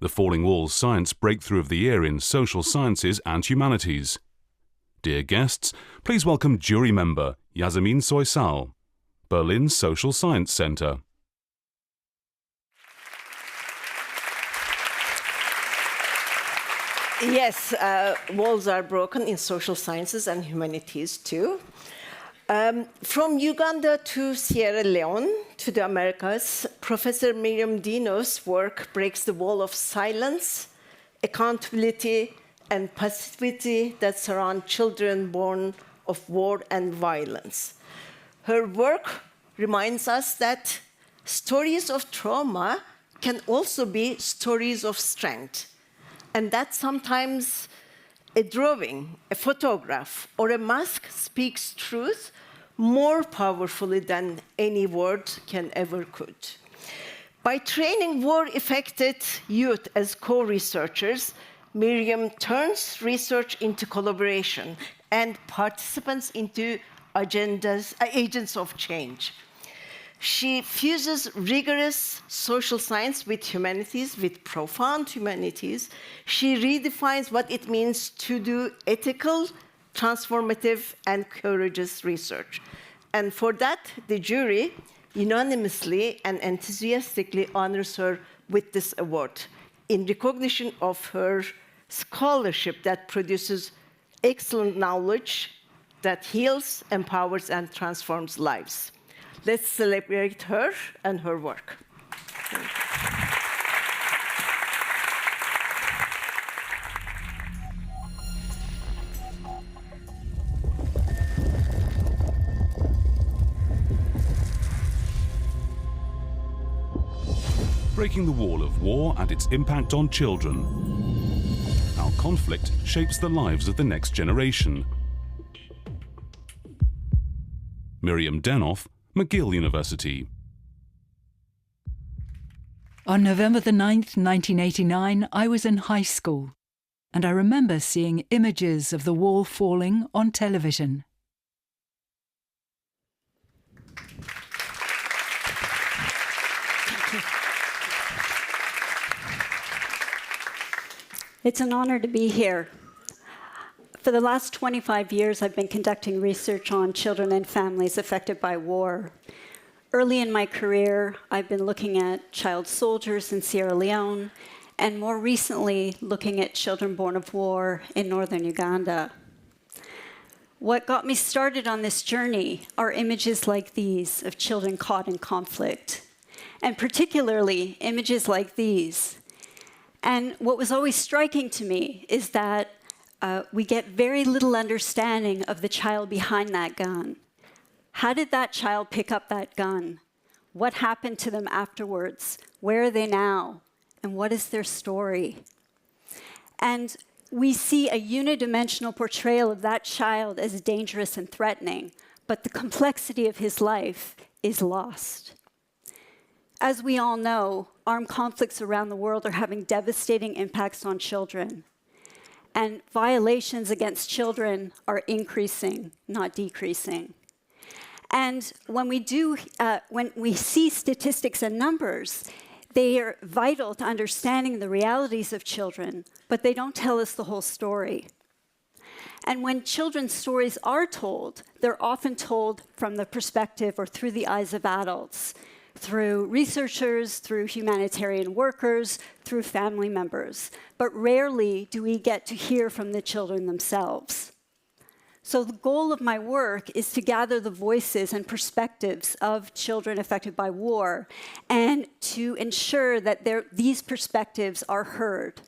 the Falling Walls Science Breakthrough of the Year in Social Sciences and Humanities. Dear guests, please welcome jury member Yasemin Soysal, Berlin Social Science Center. Yes, walls are broken in social sciences and humanities too. From Uganda to Sierra Leone to the Americas, Professor Myriam Denov's work breaks the wall of silence, accountability, and passivity that surround children born of war and violence. Her work reminds us that stories of trauma can also be stories of strength, and that sometimes a drawing, a photograph, or a mask speaks truth more powerfully than any word can ever could. By training war-affected youth as co-researchers, Myriam turns research into collaboration and participants into agents of change. She fuses rigorous social science with humanities, with profound humanities. She redefines what it means to do ethical, transformative, and courageous research. And for that, the jury unanimously and enthusiastically honors her with this award in recognition of her scholarship that produces excellent knowledge that heals, empowers, and transforms lives. Let's celebrate her and her work. Breaking the wall of war and its impact on children. How conflict shapes the lives of the next generation. Myriam Denov, McGill University. On November the 9th, 1989, I was in high school, and I remember seeing images of the wall falling on television. It's an honor to be here. For the last 25 years, I've been conducting research on children and families affected by war. Early in my career, I've been looking at child soldiers in Sierra Leone, and more recently, looking at children born of war in northern Uganda. What got me started on this journey are images like these of children caught in conflict, and particularly images like these. And what was always striking to me is that we get very little understanding of the child behind that gun. How did that child pick up that gun? What happened to them afterwards? Where are they now? And what is their story? And we see a unidimensional portrayal of that child as dangerous and threatening, but the complexity of his life is lost. As we all know, armed conflicts around the world are having devastating impacts on children. And violations against children are increasing, not decreasing. And when we see statistics and numbers, they are vital to understanding the realities of children, but they don't tell us the whole story. And when children's stories are told, they're often told from the perspective or through the eyes of adults, through researchers, through humanitarian workers, through family members. But rarely do we get to hear from the children themselves. So the goal of my work is to gather the voices and perspectives of children affected by war and to ensure that these perspectives are heard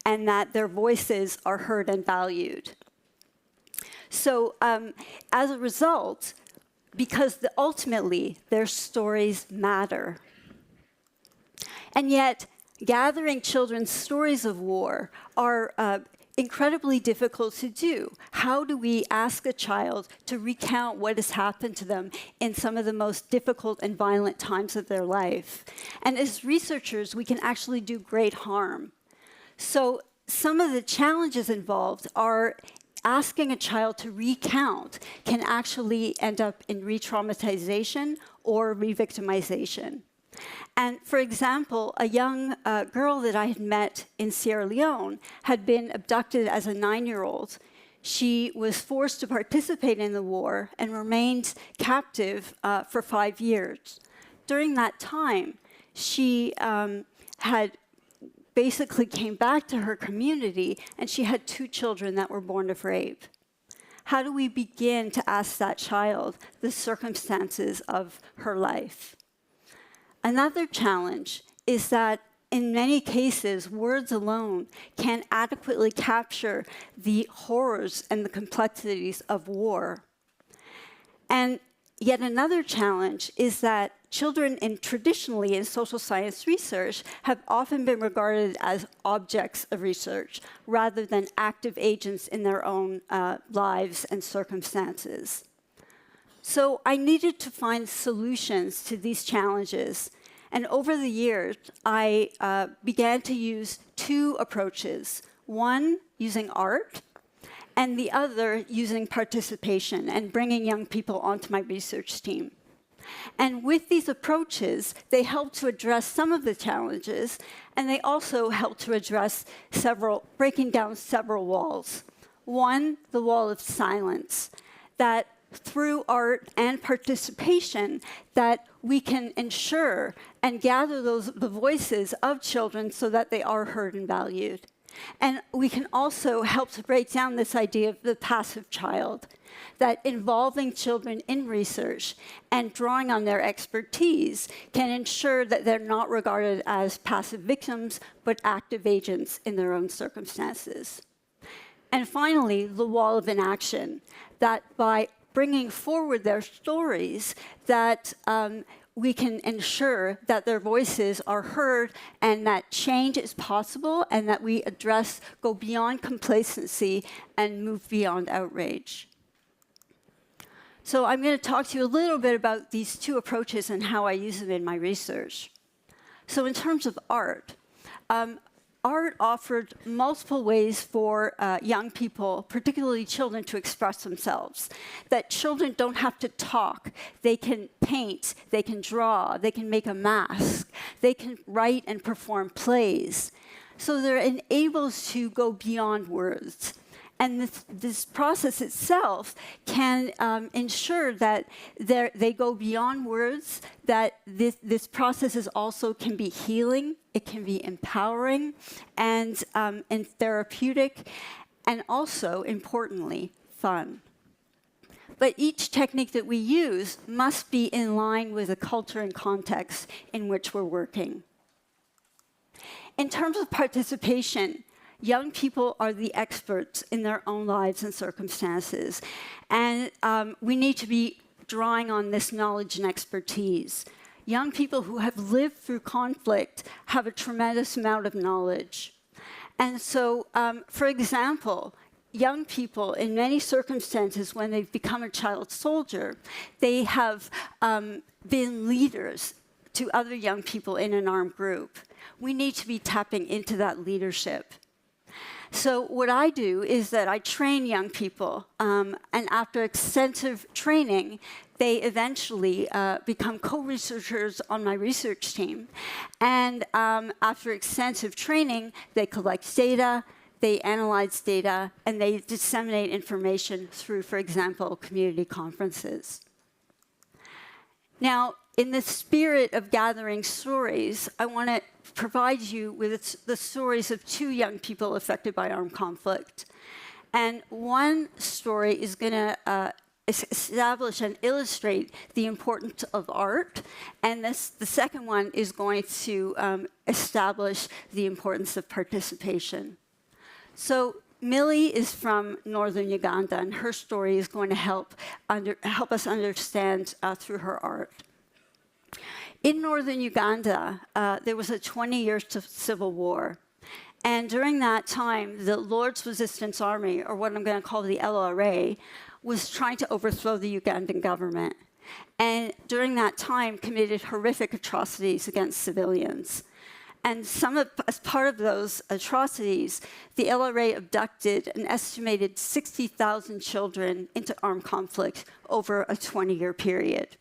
and that their voices are heard and valued. So as a result, because ultimately their stories matter. And yet, gathering children's stories of war are incredibly difficult to do. How do we ask a child to recount what has happened to them in some of the most difficult and violent times of their life? And as researchers, we can actually do great harm. So some of the challenges involved are asking a child to recount can actually end up in re-traumatization or re-victimization. And for example, a young girl that I had met in Sierra Leone had been abducted as a 9-year-old. She was forced to participate in the war and remained captive for 5 years. During that time, she had basically came back to her community, and she had 2 children that were born of rape. How do we begin to ask that child the circumstances of her life? Another challenge is that in many cases, words alone can't adequately capture the horrors and the complexities of war. And yet another challenge is that children traditionally in social science research have often been regarded as objects of research rather than active agents in their own lives and circumstances. So I needed to find solutions to these challenges. And over the years, I began to use 2 approaches, one using art, and the other using participation and bringing young people onto my research team. And with these approaches, they help to address some of the challenges, and they also help to address breaking down several walls. One, the wall of silence, that through art and participation that we can ensure and gather the voices of children so that they are heard and valued. And we can also help to break down this idea of the passive child, that involving children in research and drawing on their expertise can ensure that they're not regarded as passive victims, but active agents in their own circumstances. And finally, the wall of inaction, that by bringing forward their stories, that we can ensure that their voices are heard and that change is possible and that we go beyond complacency and move beyond outrage. So I'm going to talk to you a little bit about these 2 approaches and how I use them in my research. So in terms of art, art offered multiple ways for young people, particularly children, to express themselves. That children don't have to talk. They can paint, they can draw, they can make a mask, they can write and perform plays. So they're enabled to go beyond words. And this process itself can ensure that they go beyond words, that this process also can be healing, it can be empowering and therapeutic, and also, importantly, fun. But each technique that we use must be in line with the culture and context in which we're working. In terms of participation, young people are the experts in their own lives and circumstances, and we need to be drawing on this knowledge and expertise. Young people who have lived through conflict have a tremendous amount of knowledge. And so, for example, young people, in many circumstances, when they've become a child soldier, they have been leaders to other young people in an armed group. We need to be tapping into that leadership. So what I do is that I train young people, and after extensive training, they eventually become co-researchers on my research team. And after extensive training, they collect data, they analyze data, and they disseminate information through, for example, community conferences. Now, in the spirit of gathering stories, I want to provide you with the stories of 2 young people affected by armed conflict. And one story is going to establish and illustrate the importance of art, and the second one is going to establish the importance of participation. So Millie is from northern Uganda, and her story is going to help us understand through her art. In northern Uganda, there was a 20-year civil war. And during that time, the Lord's Resistance Army, or what I'm going to call the LRA, was trying to overthrow the Ugandan government. And during that time, committed horrific atrocities against civilians. And as part of those atrocities, the LRA abducted an estimated 60,000 children into armed conflict over a 20-year period.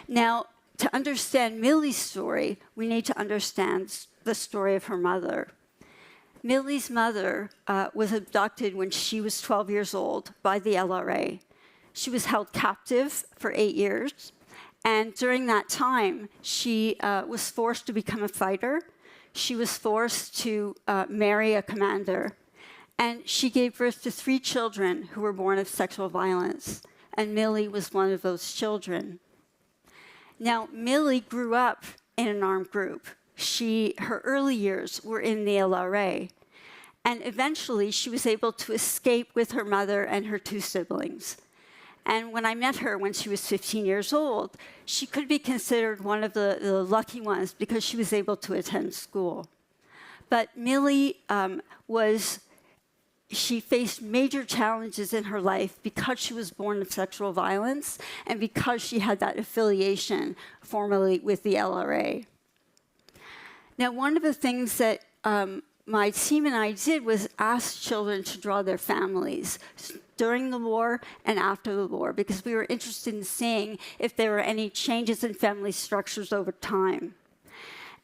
Now, to understand Millie's story, we need to understand the story of her mother. Millie's mother was abducted when she was 12 years old by the LRA. She was held captive for 8 years, and during that time, she was forced to become a fighter. She was forced to marry a commander, and she gave birth to 3 children who were born of sexual violence, and Millie was one of those children. Now, Millie grew up in an armed group. Her early years were in the LRA, and eventually she was able to escape with her mother and her 2 siblings. And when I met her when she was 15 years old, she could be considered one of the lucky ones because she was able to attend school. But Millie she faced major challenges in her life because she was born of sexual violence and because she had that affiliation formerly with the LRA. Now, one of the things that my team and I did was ask children to draw their families during the war and after the war, because we were interested in seeing if there were any changes in family structures over time.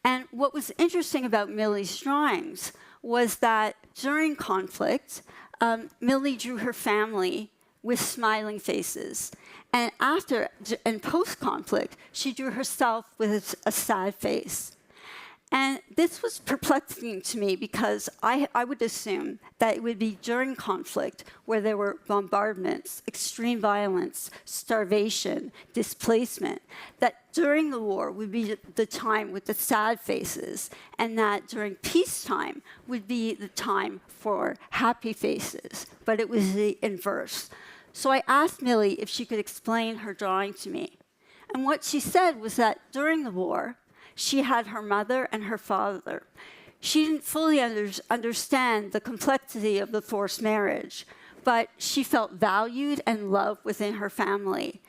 And what was interesting about Millie's drawings was that during conflict, Millie drew her family with smiling faces. And after and post-conflict, she drew herself with a sad face. And this was perplexing to me because I would assume that it would be during conflict where there were bombardments, extreme violence, starvation, displacement, that during the war would be the time with the sad faces, and that during peacetime would be the time for happy faces. But it was the inverse. So I asked Millie if she could explain her drawing to me. And what she said was that during the war, she had her mother and her father. She didn't fully understand the complexity of the forced marriage, but she felt valued and loved within her family.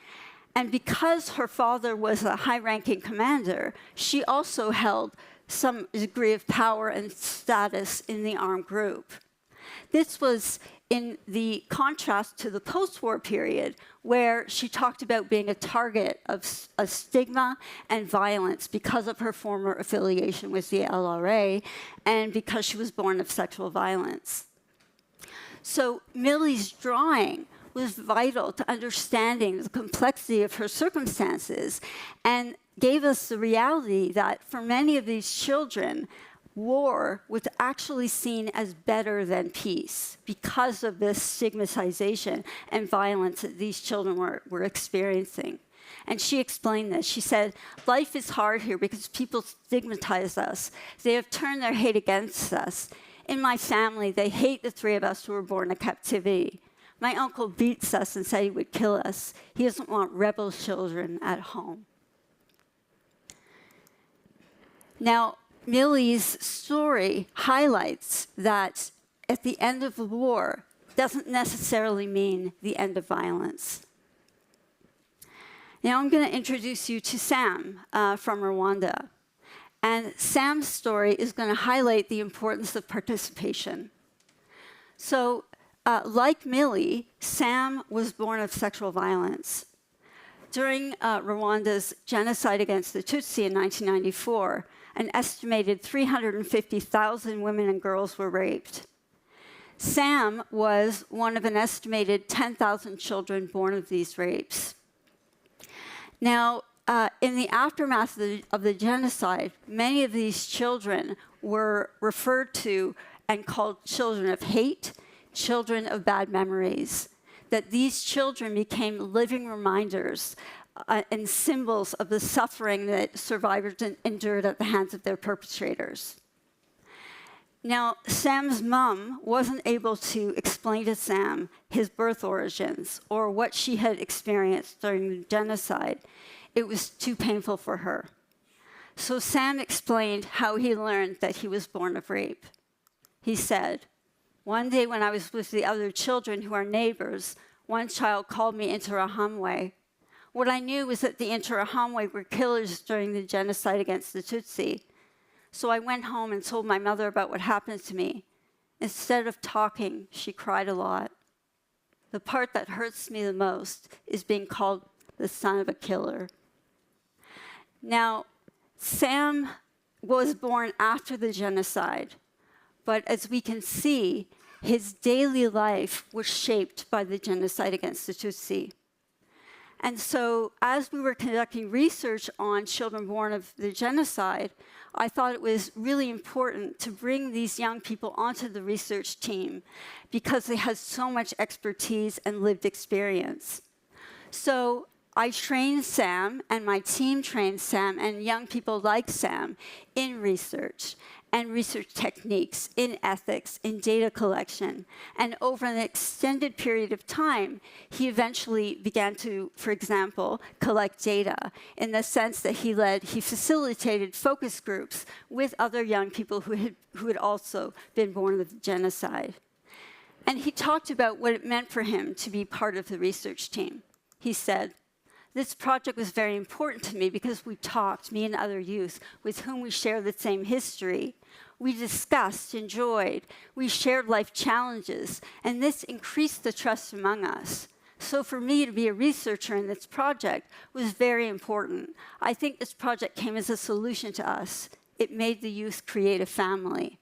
And because her father was a high-ranking commander, she also held some degree of power and status in the armed group. This was in the contrast to the post-war period, where she talked about being a target of a stigma and violence because of her former affiliation with the LRA and because she was born of sexual violence. So Millie's drawing was vital to understanding the complexity of her circumstances and gave us the reality that for many of these children, war was actually seen as better than peace because of this stigmatization and violence that these children were experiencing. And she explained this. She said, life is hard here because people stigmatize us. They have turned their hate against us. In my family, they hate the 3 of us who were born in captivity. My uncle beats us and said he would kill us. He doesn't want rebel children at home. Now, Millie's story highlights that at the end of the war doesn't necessarily mean the end of violence. Now I'm going to introduce you to Sam from Rwanda. And Sam's story is going to highlight the importance of participation. So like Millie, Sam was born of sexual violence. During Rwanda's genocide against the Tutsi in 1994, an estimated 350,000 women and girls were raped. Sam was one of an estimated 10,000 children born of these rapes. Now, in the aftermath of the genocide, many of these children were referred to and called children of hate, children of bad memories, that these children became living reminders and symbols of the suffering that survivors endured at the hands of their perpetrators. Now, Sam's mom wasn't able to explain to Sam his birth origins or what she had experienced during the genocide. It was too painful for her. So Sam explained how he learned that he was born of rape. He said, one day when I was with the other children who are neighbors, one child called me Interahamwe. What I knew was that the Interahamwe were killers during the genocide against the Tutsi. So I went home and told my mother about what happened to me. Instead of talking, she cried a lot. The part that hurts me the most is being called the son of a killer. Now, Sam was born after the genocide, but as we can see, his daily life was shaped by the genocide against the Tutsi. And so, as we were conducting research on children born of the genocide, I thought it was really important to bring these young people onto the research team because they had so much expertise and lived experience. So I trained Sam, and my team trained Sam, and young people like Sam in research and research techniques, in ethics, in data collection. And over an extended period of time, he eventually began to, for example, collect data in the sense that he facilitated focus groups with other young people who had also been born of the genocide. And he talked about what it meant for him to be part of the research team. He said, "This project was very important to me because we talked, me and other youth, with whom we share the same history. We discussed, enjoyed, we shared life challenges, and this increased the trust among us. So for me to be a researcher in this project was very important. I think this project came as a solution to us. It made the youth create a family."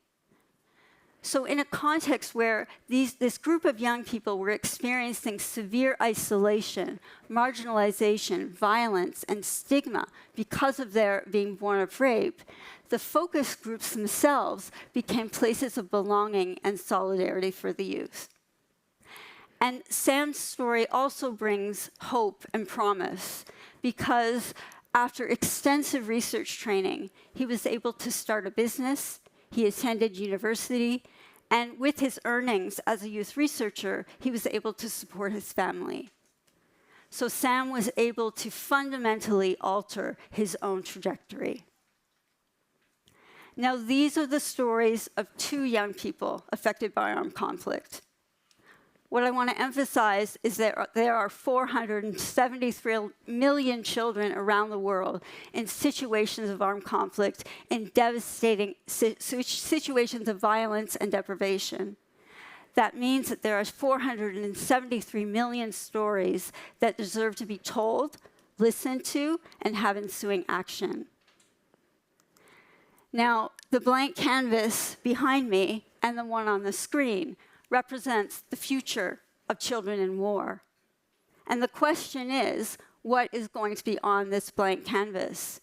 So in a context where this group of young people were experiencing severe isolation, marginalization, violence, and stigma because of their being born of rape, the focus groups themselves became places of belonging and solidarity for the youth. And Sam's story also brings hope and promise because after extensive research training, he was able to start a business. He attended university, and with his earnings as a youth researcher, he was able to support his family. So Sam was able to fundamentally alter his own trajectory. Now, these are the stories of 2 young people affected by armed conflict. What I want to emphasize is that there are 473 million children around the world in situations of armed conflict, in devastating situations of violence and deprivation. That means that there are 473 million stories that deserve to be told, listened to, and have ensuing action. Now, the blank canvas behind me and the one on the screen represents the future of children in war. And the question is, what is going to be on this blank canvas?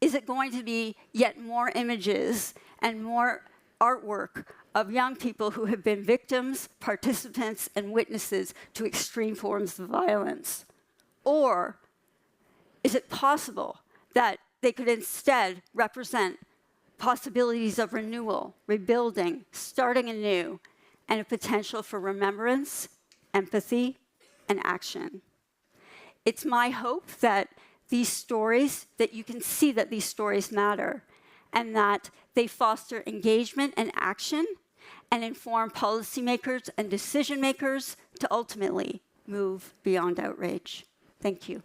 Is it going to be yet more images and more artwork of young people who have been victims, participants, and witnesses to extreme forms of violence? Or is it possible that they could instead represent possibilities of renewal, rebuilding, starting anew, and a potential for remembrance, empathy, and action? It's my hope that these stories, that you can see that these stories matter, and that they foster engagement and action, and inform policymakers and decision makers to ultimately move beyond outrage. Thank you.